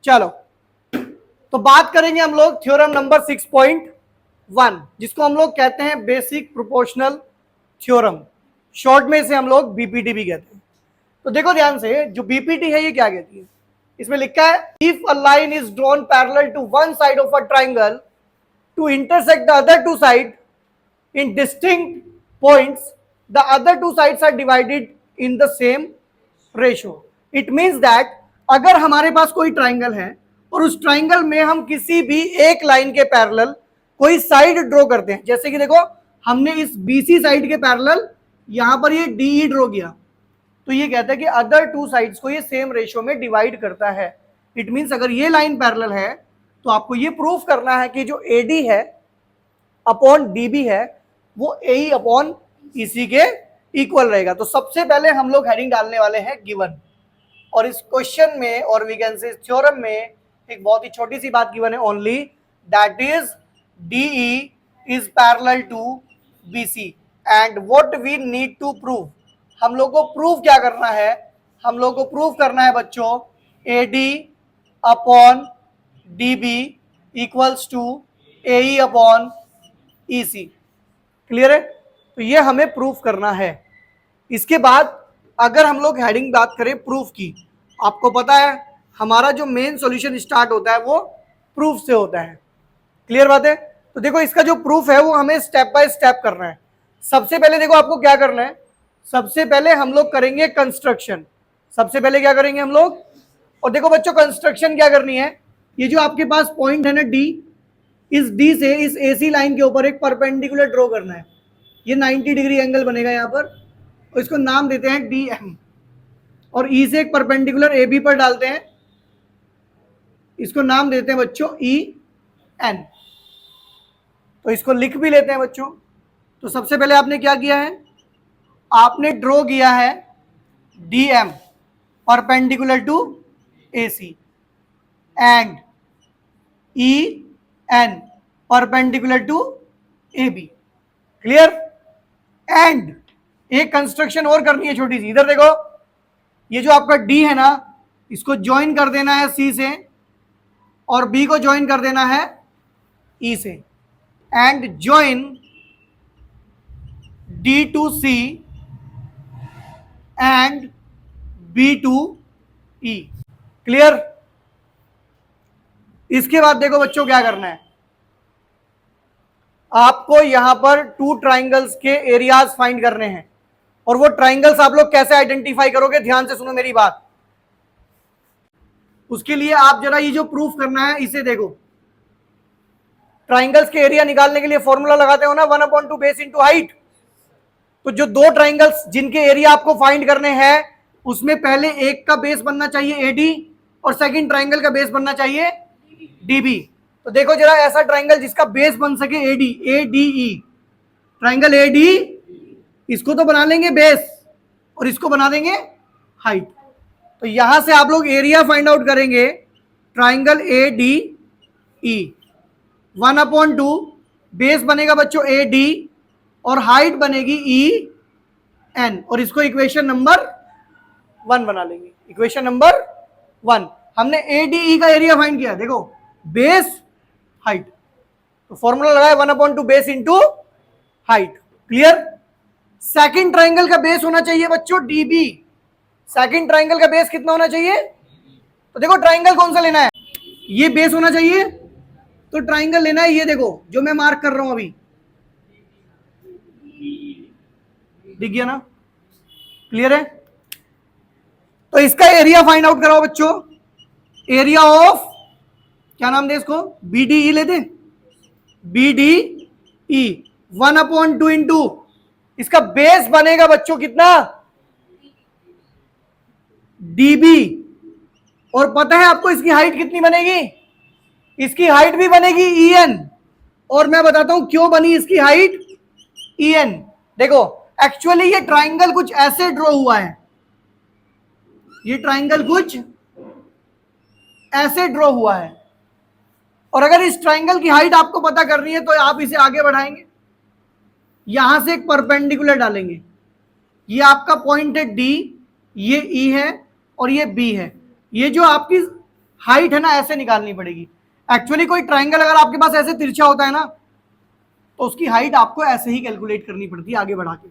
चलो तो बात करेंगे हम लोग थ्योरम नंबर 6.1 जिसको हम लोग कहते हैं बेसिक प्रोपोर्शनल थ्योरम, शॉर्ट में इसे हम लोग बीपीटी भी कहते हैं। तो देखो ध्यान से, जो बीपीटी है ये क्या कहती है, इसमें लिखा है if a line is drawn parallel to one side of a triangle to intersect the other two side in distinct points, the other two sides are divided in the same ratio. It means that अगर हमारे पास कोई triangle है और उस triangle में हम किसी भी एक लाइन के पैरेलल कोई साइड ड्रॉ करते हैं, जैसे कि देखो हमने इस बीसी साइड के पैरेलल यहां पर ये डीई ड्रॉ किया, तो ये कहता है कि अदर टू साइड्स को ये सेम रेशियो में डिवाइड करता है। इट मीन्स अगर ये लाइन पैरेलल है तो आपको ये प्रूफ करना है कि जो एडी है अपॉन डीबी है वो ए अपॉन ईसी के इक्वल रहेगा। तो सबसे पहले हम लोग हेडिंग डालने वाले हैं गिवन, और इस क्वेश्चन में और वी कैन से थ्योरम में एक बहुत ही छोटी सी बात गिवन है only, that is DE is parallel to BC and what we need to prove. हम लोग को प्रूव क्या करना है, हम लोग को प्रूव करना है बच्चों AD upon DB equals to A upon EC. Clear है? तो ये हमें प्रूफ करना है। इसके बाद अगर हम लोग हेडिंग बात करें प्रूफ की, आपको पता है हमारा जो मेन सॉल्यूशन स्टार्ट होता है वो प्रूफ से होता है। क्लियर बात है? तो देखो इसका जो प्रूफ है वो हमें स्टेप बाय स्टेप करना है। सबसे पहले देखो आपको क्या करना है, सबसे पहले हम लोग करेंगे कंस्ट्रक्शन। सबसे पहले क्या करेंगे हम लोग, और देखो बच्चों कंस्ट्रक्शन क्या करनी है, ये जो आपके पास पॉइंट है ना डी, इस डी से इस एसी लाइन के ऊपर एक परपेंडिकुलर ड्रॉ करना है। ये 90 डिग्री एंगल बनेगा यहाँ पर, और इसको नाम देते हैं डी एम, और ई से एक परपेंडिकुलर ए बी पर डालते हैं, इसको नाम देते हैं बच्चों ई एन। तो इसको लिख भी लेते हैं बच्चों। तो सबसे पहले आपने क्या किया है, आपने ड्रॉ किया है D M perpendicular to A C and E N perpendicular to A B. Clear? And एक कंस्ट्रक्शन और करनी है छोटी सी, इधर देखो ये जो आपका डी है ना इसको ज्वाइन कर देना है सी से, और बी को ज्वाइन कर देना है ई से, and join D to C and B to E. Clear? इसके बाद देखो बच्चों क्या करना है, आपको यहां पर टू ट्राइंगल्स के एरियाज फाइंड करने हैं। और वो ट्राइंगल्स आप लोग कैसे आइडेंटिफाई करोगे, ध्यान से सुनो मेरी बात। उसके लिए आप जरा ये जो प्रूफ करना है इसे देखो। ट्राइंगल्स के एरिया निकालने के लिए फॉर्मूला लगाते हो ना 1/2 बेस इंटू हाइट। तो जो दो ट्राइंगल्स जिनके एरिया आपको फाइंड करने हैं उसमें पहले एक का बेस बनना चाहिए एडी और सेकंड ट्राइंगल का बेस बनना चाहिए डीबी। तो देखो जरा ऐसा ट्राइंगल जिसका बेस बन सके एडी, एडीई, ट्राइंगल एडी, इसको तो बना लेंगे बेस और इसको बना देंगे हाइट। तो यहां से आप लोग एरिया फाइंड आउट करेंगे, ट्राइंगल एडीई 1/2 बेस बनेगा बच्चों एडी और हाइट बनेगी ई एन, और इसको इक्वेशन नंबर 1 बना लेंगे। इक्वेशन नंबर 1 हमने एडीई का एरिया फाइंड किया, देखो बेस हाइट, तो फॉर्मूला लगाया 1/2 base into height. Clear? Second triangle का बेस होना चाहिए बच्चों डीबी। सेकंड ट्राइंगल का बेस कितना होना चाहिए, तो देखो ट्राइंगल कौन सा लेना है, ये बेस होना चाहिए, तो ट्राइंगल लेना है ये देखो जो मैं मार्क कर रहा हूं अभी, दिख गया ना? क्लियर है? तो इसका एरिया फाइंड आउट कराओ बच्चों। एरिया ऑफ क्या नाम दे इसको, बीडीई लेते, बीडीई 1/2 इंटू इसका बेस बनेगा बच्चों कितना, डीबी, और पता है आपको इसकी हाइट कितनी बनेगी, इसकी हाइट भी बनेगी ईएन, और मैं बताता हूं क्यों बनी इसकी हाइट ईएन। देखो एक्चुअली ये ट्राइंगल कुछ ऐसे ड्रॉ हुआ है, ये ट्राइंगल कुछ ऐसे ड्रॉ हुआ है, और अगर इस ट्राइंगल की हाइट आपको पता करनी है तो आप इसे आगे बढ़ाएंगे, यहां से एक परपेंडिकुलर डालेंगे, ये आपका पॉइंट है डी, ये ई है और ये बी है, ये जो आपकी हाइट है ना ऐसे निकालनी पड़ेगी। एक्चुअली कोई ट्राइंगल अगर आपके पास ऐसे तिरछा होता है ना, तो उसकी हाइट आपको ऐसे ही कैलकुलेट करनी पड़ती है आगे बढ़ा के।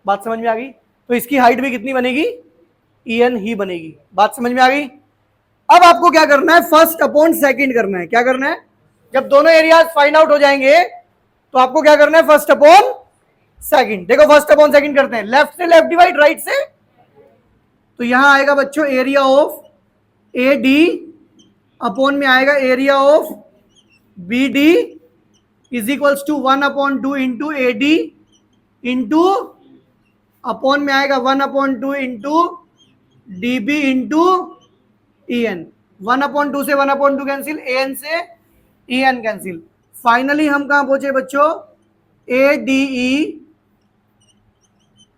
बात समझ में आ गई? तो इसकी हाइट भी कितनी बनेगी? en ही बनेगी। बात समझ में आ गई? अब आपको क्या करना है? फर्स्ट अपॉन सेकंड करना है। क्या करना है? जब दोनों एरियाज फाइंड आउट हो जाएंगे तो आपको क्या करना है? First upon second. देखो फर्स्ट अपॉन सेकंड करते हैं, लेफ्ट से लेफ्ट डिवाइड, राइट से, तो यहां आएगा बच्चों area of A D upon में आएगा area of B D is equals to 1/2 into A D into upon में आएगा 1/2 into D B into E N. 1/2 से 1/2 कैंसिल, ए एन से ई एन कैंसिल। फाइनली हम कहां पहुंचे बच्चों? A D E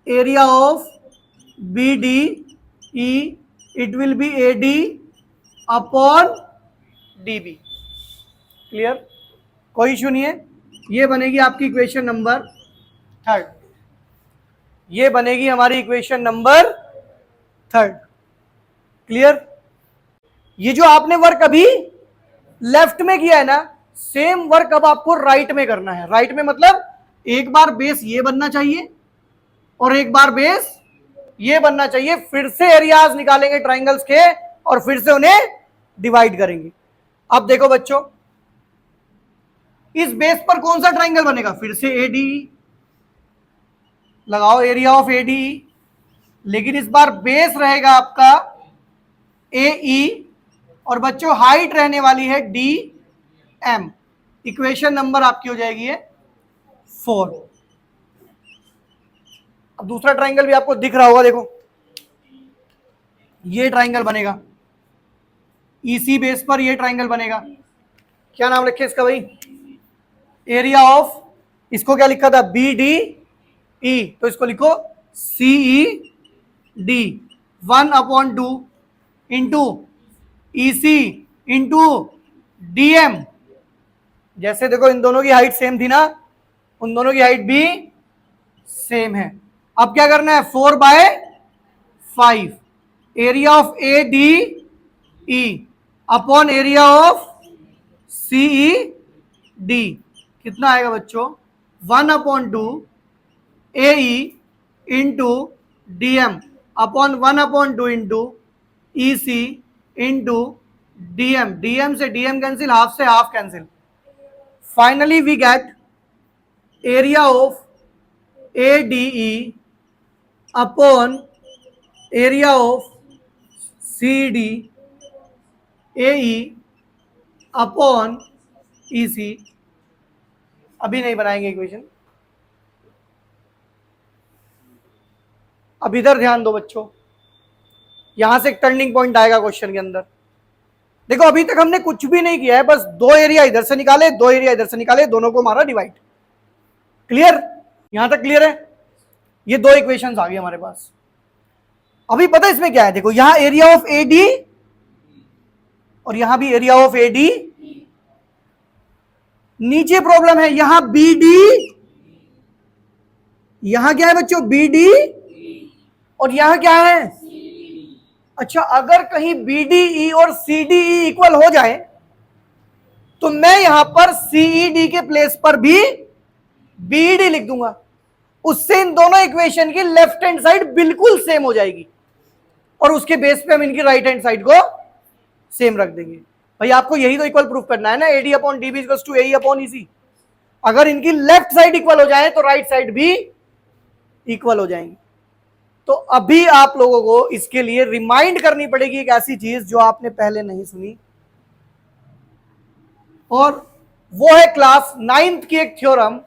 area of B D E, it will be A D upon D B. Clear? कोई issue नहीं है। ये बनेगी आपकी इक्वेशन नंबर थर्ड। ये बनेगी हमारी इक्वेशन नंबर थर्ड। क्लियर? ये जो आपने वर्क अभी लेफ्ट में किया है ना, सेम वर्क अब आपको राइट में करना है। राइट में मतलब एक बार बेस ये बनना चाहिए और एक बार बेस ये बनना चाहिए। फिर से एरियाज निकालेंगे ट्राइंगल्स के और फिर से उन्हें डिवाइड करेंगे। अब देखो बच्चों, इस बेस पर कौन सा ट्राइंगल बनेगा? फिर से एडी लगाओ, एरिया ऑफ एडी, लेकिन इस बार बेस रहेगा आपका ए ई और बच्चों हाइट रहने वाली है डी एम। इक्वेशन नंबर आपकी हो जाएगी है 4। अब दूसरा ट्राइंगल भी आपको दिख रहा होगा, देखो ये ट्राइंगल बनेगा, इसी बेस पर ये ट्राइंगल बनेगा। क्या नाम रखे इसका भाई? एरिया ऑफ, इसको क्या लिखा था? बी डी ई, तो इसको लिखो सी E D 1/2 into E C into D M. जैसे देखो इन दोनों की हाइट सेम थी ना, उन दोनों की हाइट भी सेम है। अब क्या करना है? 4/5 area of A D E upon area of C E D. कितना आएगा बच्चों? 1/2 A E into D M upon 1/2 into E C into D M. D M से डी एम कैंसिल, हाफ से half cancel. Finally we get area of A D E upon area of C D A E upon E C. अभी नहीं बनाएंगे equation, अब इधर ध्यान दो बच्चों। यहां से एक टर्निंग पॉइंट आएगा क्वेश्चन के अंदर। देखो अभी तक हमने कुछ भी नहीं किया है, बस दो एरिया इधर से निकाले, दो एरिया इधर से निकाले, दोनों को मारा डिवाइड। क्लियर? यहां तक क्लियर है? ये दो इक्वेशंस आ गई हमारे पास। अभी पता है इसमें क्या है? देखो यहां एरिया ऑफ ए डी और यहां भी एरिया ऑफ ए डी। नीचे प्रॉब्लम है, यहां बी डी, यहां क्या है बच्चों? बी डी, और यहां क्या है? अच्छा, अगर कहीं बी डी ई और सी डी ई इक्वल हो जाए तो मैं यहां पर सीई डी के प्लेस पर भी बी डी लिख दूंगा। उससे इन दोनों इक्वेशन की लेफ्ट हैंड साइड बिल्कुल सेम हो जाएगी और उसके बेस पे हम इनकी राइट हैंड साइड को सेम रख देंगे। भाई आपको यही तो इक्वल प्रूफ करना है ना, AD upon DB equals to A upon EC. अगर इनकी लेफ्ट साइड इक्वल हो जाए तो राइट साइड भी इक्वल हो जाएंगी। तो अभी आप लोगों को इसके लिए रिमाइंड करनी पड़ेगी एक ऐसी चीज जो आपने पहले नहीं सुनी, और वो है क्लास 9th की एक थ्योरम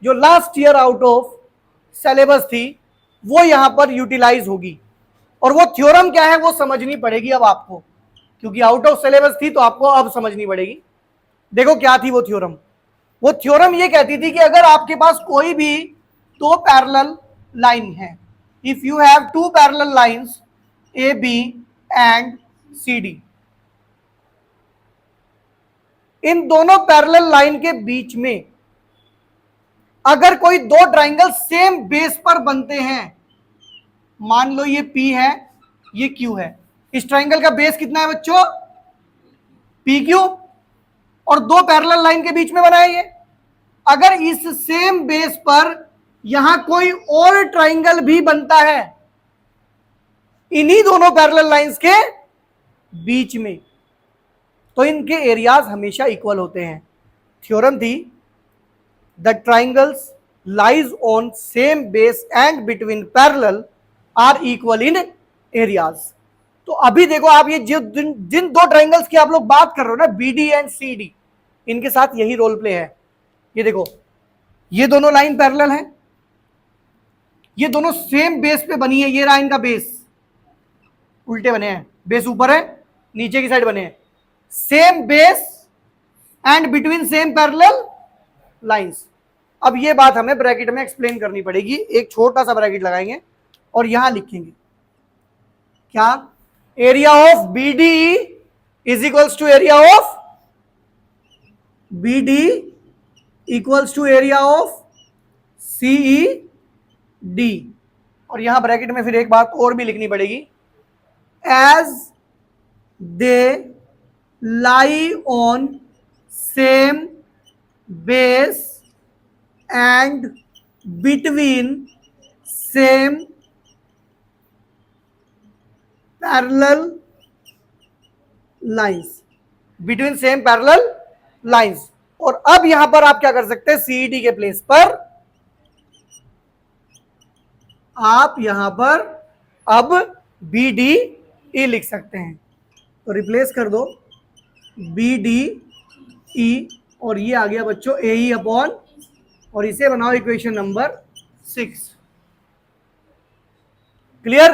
जो last year out of syllabus थी, वो यहां पर यूटिलाइज होगी। और वो थ्योरम क्या है वो समझनी पड़ेगी अब आपको, क्योंकि आउट ऑफ सिलेबस थी तो आपको अब समझनी पड़ेगी। देखो क्या थी वो थ्योरम? वो थ्योरम ये कहती थी कि अगर आपके पास कोई भी दो पैरेलल लाइन है, if you have two parallel lines A B and C D, इन दोनों पैरेलल लाइन के बीच में अगर कोई दो ट्राइंगल सेम बेस पर बनते हैं, मान लो ये P है ये Q है, इस ट्राइंगल का बेस कितना है बच्चों, पी क्यू, और दो पैरेलल लाइन के बीच में बना है ये। अगर इस सेम बेस पर यहां कोई और ट्राइंगल भी बनता है इन्हीं दोनों पैरेलल लाइंस के बीच में, तो इनके एरियाज हमेशा इक्वल होते हैं। थ्योरम थी the triangles lies on same base and between parallel are equal in areas. तो अभी देखो आप ये जिन दो ट्राइंगल्स की आप लोग बात कर रहे हो ना, बीडी एंड सीडी, इनके साथ यही रोल प्ले है। ये देखो ये दोनों लाइन पैरेलल हैं, ये दोनों सेम बेस पे बनी है, ये रहा इनका बेस, उल्टे बने हैं, बेस ऊपर है नीचे की साइड बने हैं, same base and between same parallel lines. अब ये बात हमें ब्रैकेट में एक्सप्लेन करनी पड़ेगी, एक छोटा सा ब्रैकेट लगाएंगे और यहां लिखेंगे क्या, area of BD is equals to area of BD equals to area of CE D. और यहां ब्रैकेट में फिर एक बात और भी लिखनी पड़ेगी, as they lie on same base and between same parallel lines, between same parallel lines. और अब यहां पर आप क्या कर सकते हैं, सीईडी के प्लेस पर आप यहां पर अब बी डी ई लिख सकते हैं। तो रिप्लेस कर दो बी डी ई, और ये आ गया बच्चों ए ई अपॉन, और इसे बनाओ इक्वेशन नंबर 6। क्लियर?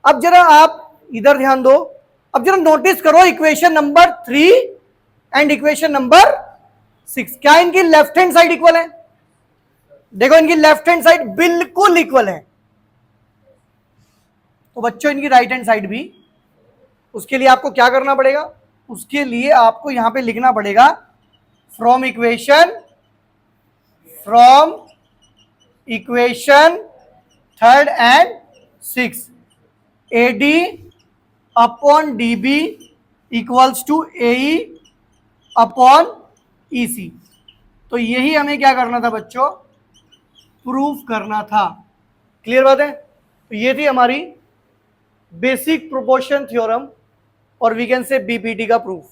अब जरा आप इधर ध्यान दो, अब जरा नोटिस करो equation number 3 and equation number 6, क्या इनकी लेफ्ट हैंड साइड इक्वल है? देखो इनकी लेफ्ट हैंड साइड बिल्कुल इक्वल है, तो बच्चों इनकी राइट हैंड साइड भी। उसके लिए आपको क्या करना पड़ेगा, उसके लिए आपको यहां पे लिखना पड़ेगा from equation 3rd and 6 AD upon DB equals to AE upon EC। तो यही हमें क्या करना था बच्चों, प्रूफ करना था। क्लियर बात है? तो ये थी हमारी बेसिक प्रोपोर्शन थ्योरम और वी कैन से बीपीटी का प्रूफ।